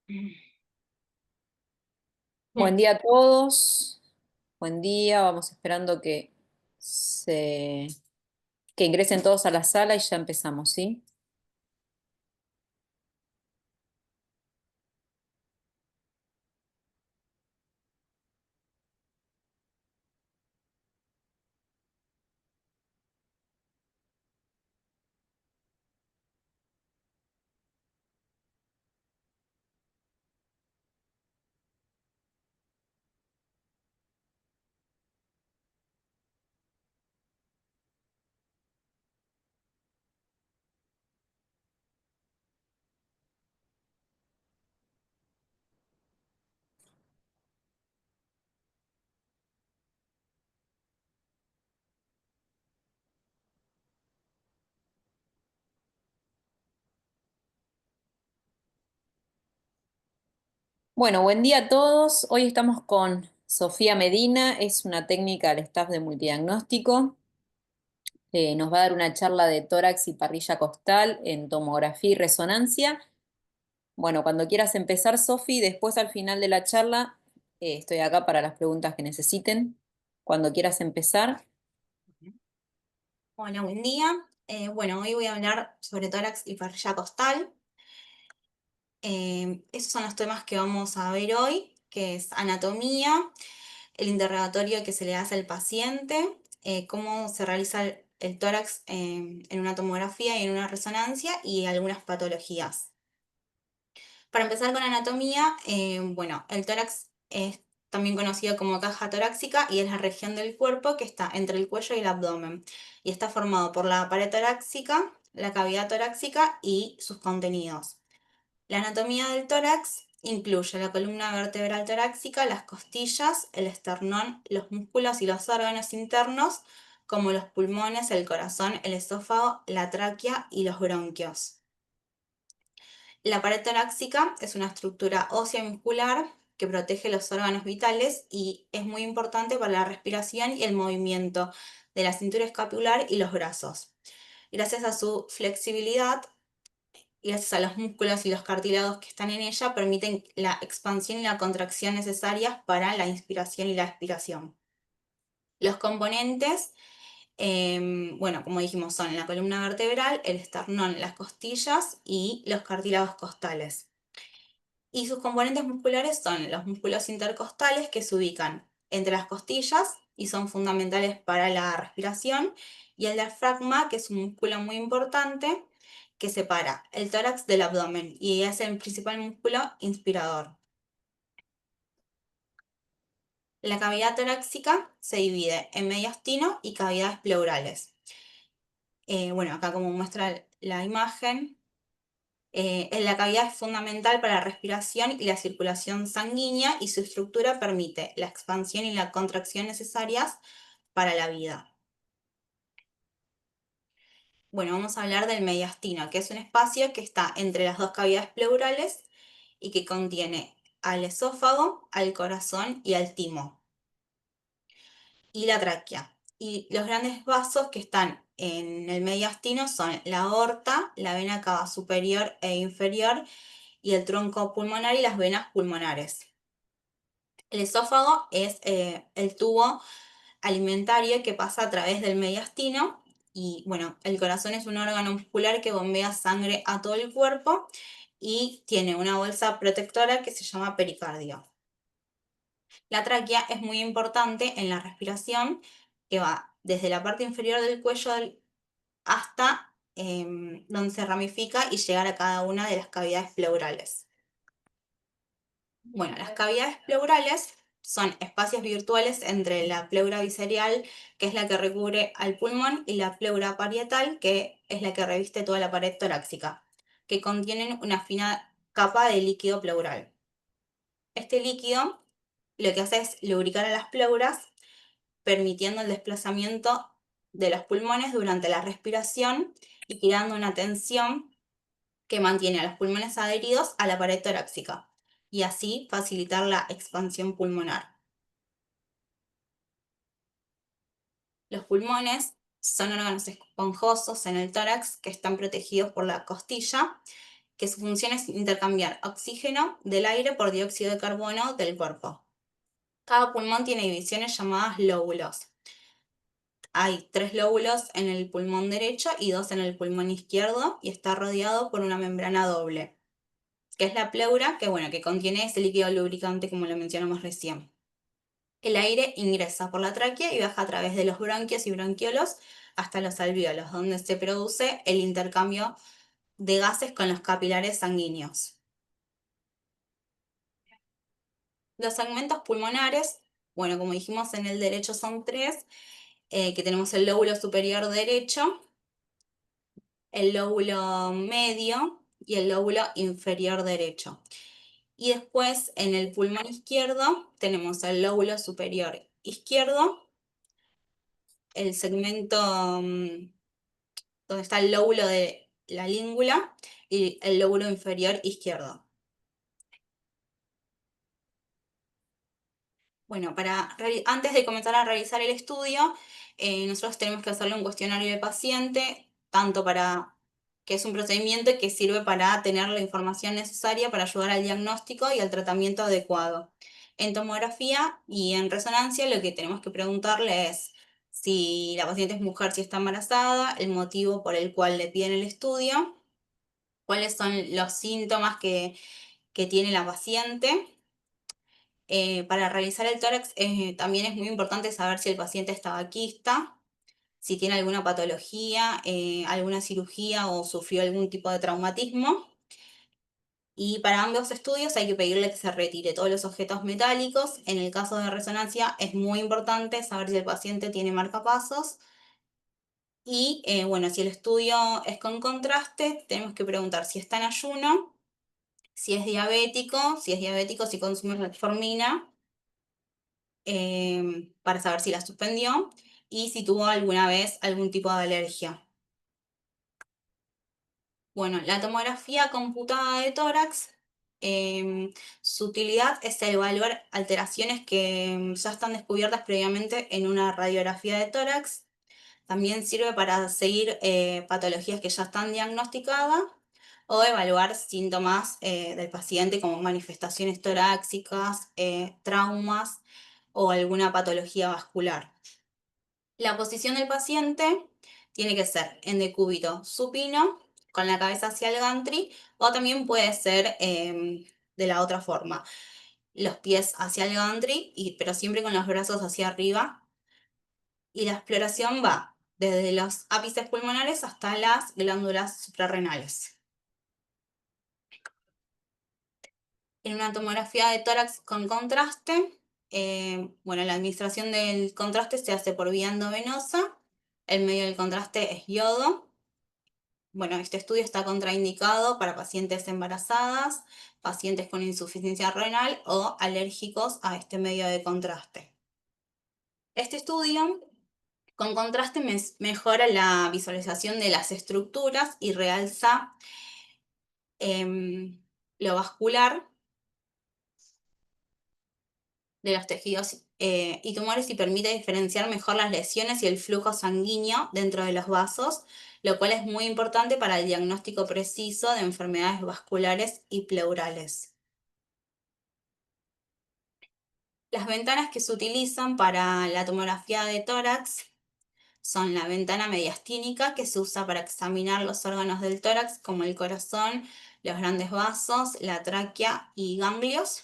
Buen Bien. día a todos. Buen día. Vamos esperando se, que ingresen todos a la sala y ya empezamos, ¿sí? Bueno, buen día a todos. Hoy estamos con Sofía Medina, es una técnica del staff de multidiagnóstico. Nos va a dar una charla de tórax y parrilla costal en tomografía y resonancia. Bueno, cuando quieras empezar, Sofi, después al final de la charla, estoy acá para las preguntas que necesiten. Cuando quieras empezar. Hola, buen día. Bueno, hoy voy a hablar sobre tórax y parrilla costal. Esos son los temas que vamos a ver hoy, que es anatomía, el interrogatorio que se le hace al paciente, cómo se realiza el tórax en una tomografía y en una resonancia y algunas patologías. Para empezar con anatomía, bueno, el tórax es también conocido como caja torácica y es la región del cuerpo que está entre el cuello y el abdomen y está formado por la pared torácica, la cavidad torácica y sus contenidos. La anatomía del tórax incluye la columna vertebral torácica, las costillas, el esternón, los músculos y los órganos internos, como los pulmones, el corazón, el esófago, la tráquea y los bronquios. La pared torácica es una estructura ósea muscular que protege los órganos vitales y es muy importante para la respiración y el movimiento de la cintura escapular y los brazos. Gracias a su flexibilidad y gracias a los músculos y los cartílagos que están en ella, permiten la expansión y la contracción necesarias para la inspiración y la expiración. Los componentes, bueno, como dijimos, son la columna vertebral, el esternón, las costillas y los cartílagos costales. Y sus componentes musculares son los músculos intercostales que se ubican entre las costillas y son fundamentales para la respiración, y el diafragma, que es un músculo muy importante que separa el tórax del abdomen y es el principal músculo inspirador. La cavidad torácica se divide en mediastino y cavidades pleurales. Bueno, acá como muestra la imagen, la cavidad es fundamental para la respiración y la circulación sanguínea y su estructura permite la expansión y la contracción necesarias para la vida. Bueno, vamos a hablar del mediastino, que es un espacio que está entre las dos cavidades pleurales y que contiene al esófago, al corazón y al timo, y la tráquea. Y los grandes vasos que están en el mediastino son la aorta, la vena cava superior e inferior y el tronco pulmonar y las venas pulmonares. El esófago es el tubo alimentario que pasa a través del mediastino y bueno, el corazón es un órgano muscular que bombea sangre a todo el cuerpo y tiene una bolsa protectora que se llama pericardio. La tráquea es muy importante en la respiración, que va desde la parte inferior del cuello hasta donde se ramifica y llegar a cada una de las cavidades pleurales. Bueno, las cavidades pleurales son espacios virtuales entre la pleura visceral, que es la que recubre al pulmón, y la pleura parietal, que es la que reviste toda la pared torácica, que contienen una fina capa de líquido pleural. Este líquido lo que hace es lubricar a las pleuras, permitiendo el desplazamiento de los pulmones durante la respiración y creando una tensión que mantiene a los pulmones adheridos a la pared torácica y así facilitar la expansión pulmonar. Los pulmones son órganos esponjosos en el tórax que están protegidos por la costilla que su función es intercambiar oxígeno del aire por dióxido de carbono del cuerpo. Cada pulmón tiene divisiones llamadas lóbulos. Hay 3 lóbulos en el pulmón derecho y 2 en el pulmón izquierdo y está rodeado por una membrana doble, que es la pleura, que bueno, que contiene ese líquido lubricante como lo mencionamos recién. El aire ingresa por la tráquea y baja a través de los bronquios y bronquiolos hasta los alvéolos, donde se produce el intercambio de gases con los capilares sanguíneos. Los segmentos pulmonares, bueno, como dijimos en el derecho son 3, que tenemos el lóbulo superior derecho, el lóbulo medio y el lóbulo inferior derecho. Y después en el pulmón izquierdo tenemos el lóbulo superior izquierdo, el segmento donde está el lóbulo de la língula y el lóbulo inferior izquierdo. Bueno, antes de comenzar a realizar el estudio, nosotros tenemos que hacerle un cuestionario de paciente, tanto para que es un procedimiento que sirve para tener la información necesaria para ayudar al diagnóstico y al tratamiento adecuado. En tomografía y en resonancia lo que tenemos que preguntarle es si la paciente es mujer, si está embarazada, el motivo por el cual le piden el estudio, cuáles son los síntomas que tiene la paciente. Para realizar el tórax también es muy importante saber si el paciente es tabaquista, si tiene alguna patología, alguna cirugía o sufrió algún tipo de traumatismo. Y para ambos estudios hay que pedirle que se retire todos los objetos metálicos. En el caso de resonancia es muy importante saber si el paciente tiene marcapasos. Y bueno, si el estudio es con contraste, tenemos que preguntar si está en ayuno, si es diabético, si consume metformina para saber si la suspendió y si tuvo alguna vez algún tipo de alergia. Bueno, la tomografía computada de tórax, su utilidad es evaluar alteraciones que ya están descubiertas previamente en una radiografía de tórax. También sirve para seguir patologías que ya están diagnosticadas o evaluar síntomas del paciente como manifestaciones torácicas, traumas o alguna patología vascular. La posición del paciente tiene que ser en decúbito supino, con la cabeza hacia el gantry, o también puede ser de la otra forma, los pies hacia el gantry, pero siempre con los brazos hacia arriba. Y la exploración va desde los ápices pulmonares hasta las glándulas suprarrenales. En una tomografía de tórax con contraste, bueno, la administración del contraste se hace por vía endovenosa. El medio del contraste es yodo. Bueno, este estudio está contraindicado para pacientes embarazadas, pacientes con insuficiencia renal o alérgicos a este medio de contraste. Este estudio con contraste mejora la visualización de las estructuras y realza lo vascular de los tejidos y tumores y permite diferenciar mejor las lesiones y el flujo sanguíneo dentro de los vasos, lo cual es muy importante para el diagnóstico preciso de enfermedades vasculares y pleurales. Las ventanas que se utilizan para la tomografía de tórax son la ventana mediastínica, que se usa para examinar los órganos del tórax como el corazón, los grandes vasos, la tráquea y ganglios.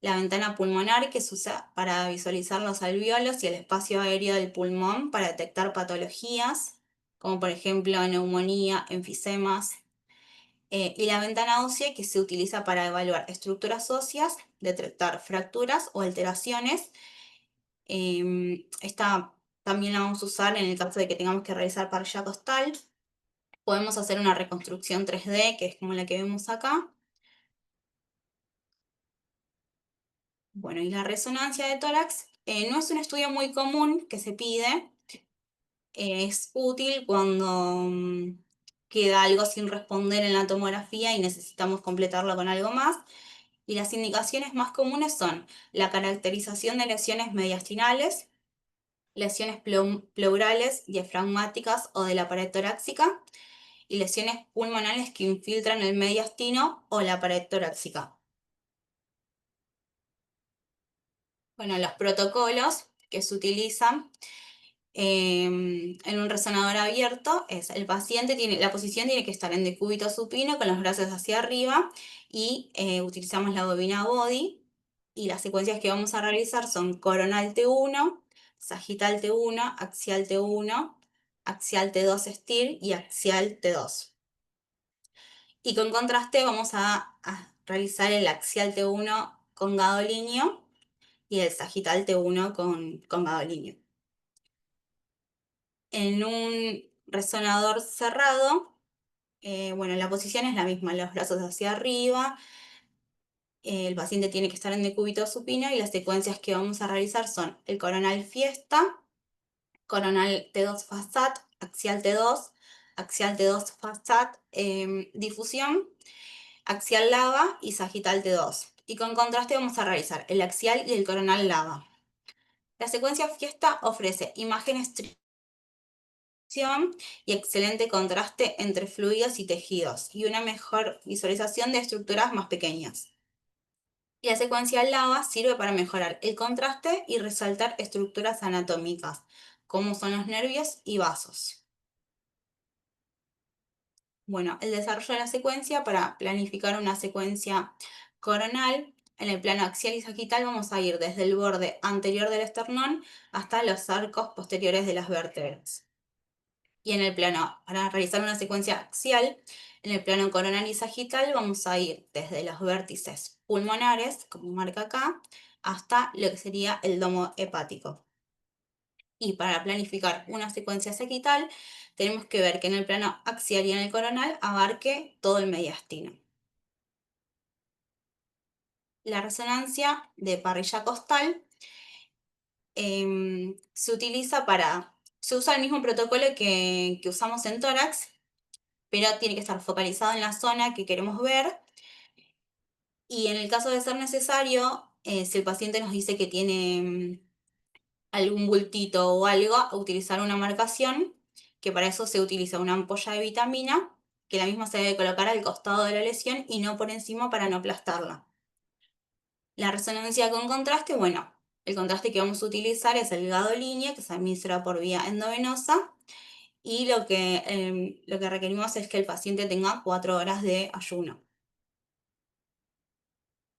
La ventana pulmonar, que se usa para visualizar los alvéolos y el espacio aéreo del pulmón para detectar patologías, como por ejemplo neumonía, enfisemas. Y la ventana ósea, que se utiliza para evaluar estructuras óseas, detectar fracturas o alteraciones. Esta también la vamos a usar en el caso de que tengamos que realizar parrilla costal. Podemos hacer una reconstrucción 3D, que es como la que vemos acá. Bueno, y la resonancia de tórax no es un estudio muy común que se pide. Es útil cuando queda algo sin responder en la tomografía y necesitamos completarlo con algo más. Y las indicaciones más comunes son la caracterización de lesiones mediastinales, lesiones pleurales, diafragmáticas o de la pared torácica, y lesiones pulmonares que infiltran el mediastino o la pared torácica. Bueno, los protocolos que se utilizan en un resonador abierto es el paciente tiene, la posición tiene que estar en decúbito supino con los brazos hacia arriba y utilizamos la bobina body y las secuencias que vamos a realizar son coronal T1, sagital T1, axial T1, axial T2 STIR y axial T2. Y con contraste vamos a realizar el axial T1 con gadolinio y el sagital T1 con gadolinio. En un resonador cerrado, bueno, la posición es la misma, los brazos hacia arriba, el paciente tiene que estar en decúbito supino y las secuencias que vamos a realizar son el coronal fiesta, coronal T2 FASAT, axial T2, axial T2 FASAT, difusión, axial lava y sagital T2. Y con contraste vamos a realizar el axial y el coronal lava. La secuencia fiesta ofrece imágenes y excelente contraste entre fluidos y tejidos, y una mejor visualización de estructuras más pequeñas. Y la secuencia lava sirve para mejorar el contraste y resaltar estructuras anatómicas, como son los nervios y vasos. Bueno, el desarrollo de la secuencia para planificar una secuencia coronal. En el plano axial y sagital vamos a ir desde el borde anterior del esternón hasta los arcos posteriores de las vértebras. Y en el plano, para realizar una secuencia axial, en el plano coronal y sagital vamos a ir desde los vértices pulmonares, como marca acá, hasta lo que sería el domo hepático. Y para planificar una secuencia sagital, tenemos que ver que en el plano axial y en el coronal abarque todo el mediastino. La resonancia de parrilla costal se utiliza se usa el mismo protocolo que usamos en tórax, pero tiene que estar focalizado en la zona que queremos ver. Y en el caso de ser necesario, si el paciente nos dice que tiene algún bultito o algo, a utilizar una marcación, que para eso se utiliza una ampolla de vitamina, que la misma se debe colocar al costado de la lesión y no por encima para no aplastarla. La resonancia con contraste, bueno, el contraste que vamos a utilizar es el gadolinio, que se administra por vía endovenosa, y lo que requerimos es que el paciente tenga 4 horas de ayuno.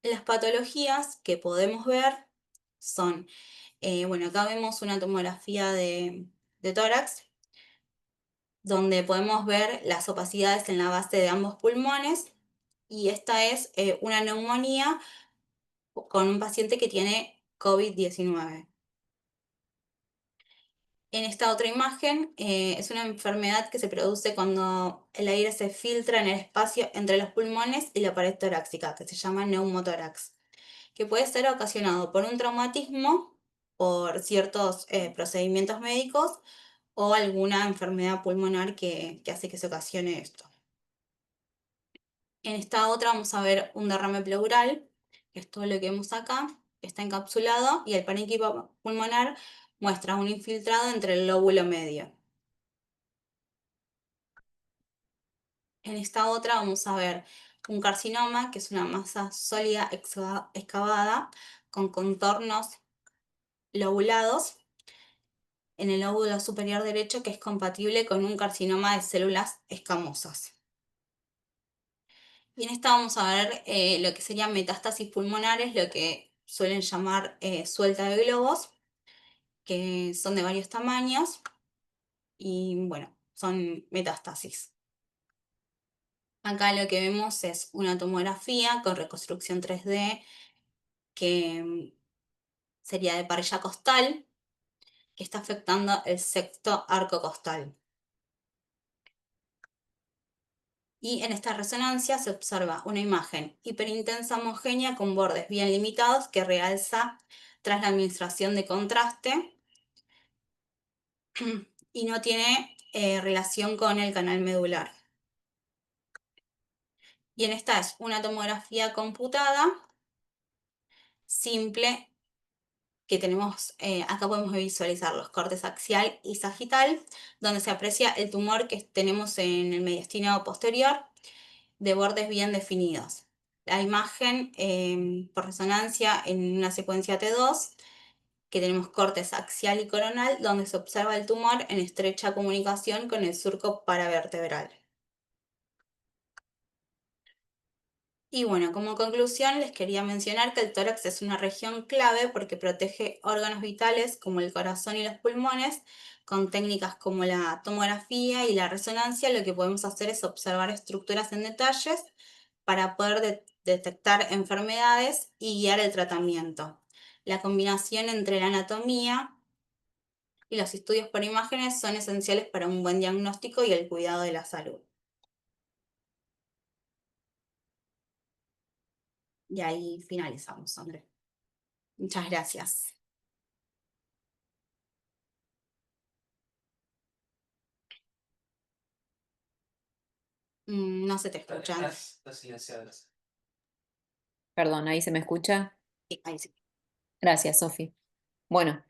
Las patologías que podemos ver son, bueno, acá vemos una tomografía de tórax, donde podemos ver las opacidades en la base de ambos pulmones, y esta es una neumonía con un paciente que tiene COVID-19. En esta otra imagen es una enfermedad que se produce cuando el aire se filtra en el espacio entre los pulmones y la pared torácica, que se llama neumotórax, que puede ser ocasionado por un traumatismo, por ciertos procedimientos médicos o alguna enfermedad pulmonar que hace que se ocasione esto. En esta otra vamos a ver un derrame pleural, que es todo lo que vemos acá, que está encapsulado, y el parénquima pulmonar muestra un infiltrado entre el lóbulo medio. En esta otra vamos a ver un carcinoma, que es una masa sólida excavada con contornos lobulados en el lóbulo superior derecho, que es compatible con un carcinoma de células escamosas. Y en esta vamos a ver lo que serían metástasis pulmonares, lo que suelen llamar suelta de globos, que son de varios tamaños y bueno, son metástasis. Acá lo que vemos es una tomografía con reconstrucción 3D que sería de parilla costal, que está afectando el sexto arco costal. Y en esta resonancia se observa una imagen hiperintensa homogénea con bordes bien limitados que realza tras la administración de contraste y no tiene relación con el canal medular. Y en esta es una tomografía computada simple que tenemos, acá podemos visualizar los cortes axial y sagital, donde se aprecia el tumor que tenemos en el mediastino posterior, de bordes bien definidos. La imagen por resonancia en una secuencia T2, que tenemos cortes axial y coronal, donde se observa el tumor en estrecha comunicación con el surco paravertebral. Y bueno, como conclusión les quería mencionar que el tórax es una región clave porque protege órganos vitales como el corazón y los pulmones. Con técnicas como la tomografía y la resonancia, lo que podemos hacer es observar estructuras en detalles para poder detectar enfermedades y guiar el tratamiento. La combinación entre la anatomía y los estudios por imágenes son esenciales para un buen diagnóstico y el cuidado de la salud. Y ahí finalizamos, André. Muchas gracias. No se te escucha. Perdón, ¿ahí se me escucha? Sí, ahí sí. Gracias, Sofi. Bueno,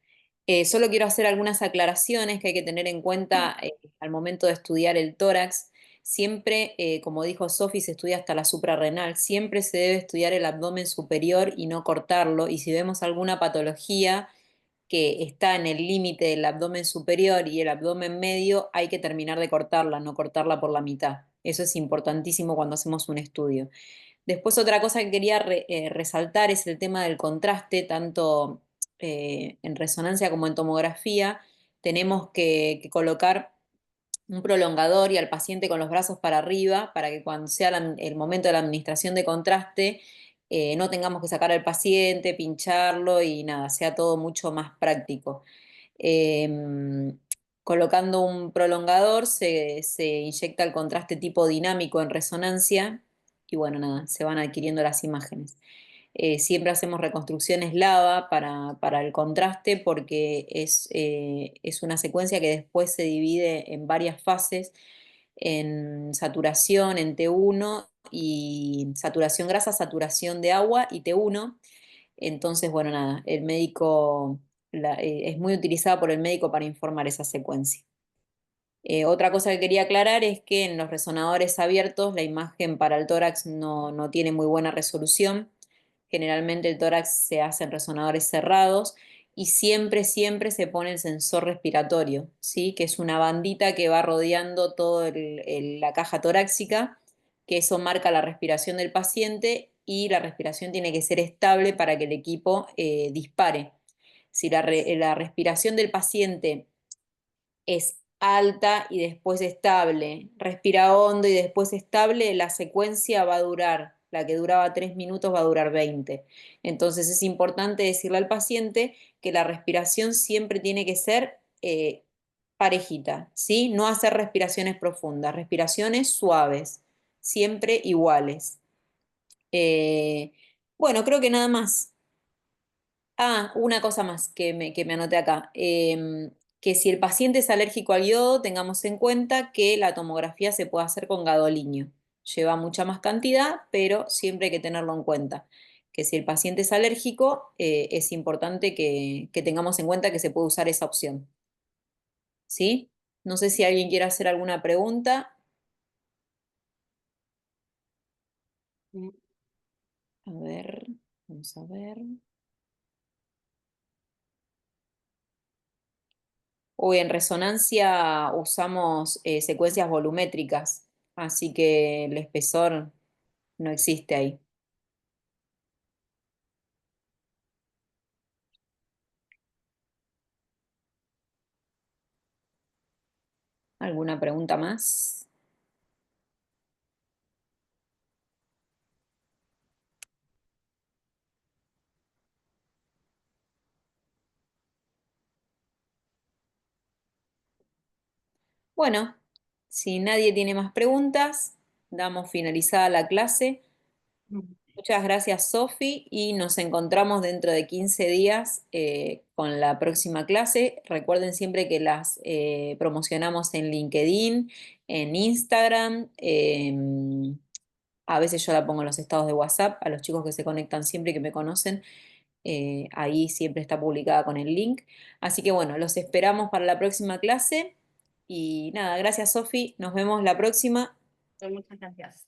solo quiero hacer algunas aclaraciones que hay que tener en cuenta al momento de estudiar el tórax. Siempre, como dijo Sofi, se estudia hasta la suprarrenal. Siempre se debe estudiar el abdomen superior y no cortarlo. Y si vemos alguna patología que está en el límite del abdomen superior y el abdomen medio, hay que terminar de cortarla, no cortarla por la mitad. Eso es importantísimo cuando hacemos un estudio. Después otra cosa que quería resaltar es el tema del contraste, tanto en resonancia como en tomografía. Tenemos que colocar un prolongador y al paciente con los brazos para arriba para que cuando sea el momento de la administración de contraste no tengamos que sacar al paciente, pincharlo y nada, sea todo mucho más práctico. Eh, Colocando un prolongador se inyecta el contraste tipo dinámico en resonancia y bueno, nada, se van adquiriendo las imágenes. Siempre hacemos reconstrucciones lava para el contraste porque es una secuencia que después se divide en varias fases, en saturación, en T1 y saturación grasa, saturación de agua y T1. Entonces, bueno, nada, el médico es muy utilizada por el médico para informar esa secuencia. Otra cosa que quería aclarar es que en los resonadores abiertos la imagen para el tórax no tiene muy buena resolución. Generalmente el tórax se hace en resonadores cerrados y siempre, siempre se pone el sensor respiratorio, ¿sí? Que es una bandita que va rodeando toda la caja torácica, que eso marca la respiración del paciente y la respiración tiene que ser estable para que el equipo dispare. Si la respiración del paciente es alta y después estable, respira hondo y después estable, la secuencia va a durar, la que duraba 3 minutos va a durar 20. Entonces es importante decirle al paciente que la respiración siempre tiene que ser parejita, ¿sí? No hacer respiraciones profundas, respiraciones suaves, siempre iguales. Eh, bueno, creo que nada más. Ah, una cosa más que me anoté acá. Que si el paciente es alérgico al yodo, tengamos en cuenta que la tomografía se puede hacer con gadolinio. Lleva mucha más cantidad, pero siempre hay que tenerlo en cuenta. Que si el paciente es alérgico, es importante que tengamos en cuenta que se puede usar esa opción. ¿Sí? No sé si alguien quiere hacer alguna pregunta. Mm, A ver, vamos a ver. Hoy en resonancia usamos secuencias volumétricas, así que el espesor no existe ahí. ¿Alguna pregunta más? Bueno, si nadie tiene más preguntas, damos finalizada la clase. mm. Muchas gracias, Sofi, y nos encontramos dentro de 15 días con la próxima clase. Recuerden siempre que las promocionamos en LinkedIn, en Instagram. A veces yo la pongo en los estados de WhatsApp a los chicos que se conectan siempre y que me conocen. ahí siempre está publicada con el link. Así que bueno, los esperamos para la próxima clase. Y nada, gracias Sofi, nos vemos la próxima. Muchas gracias.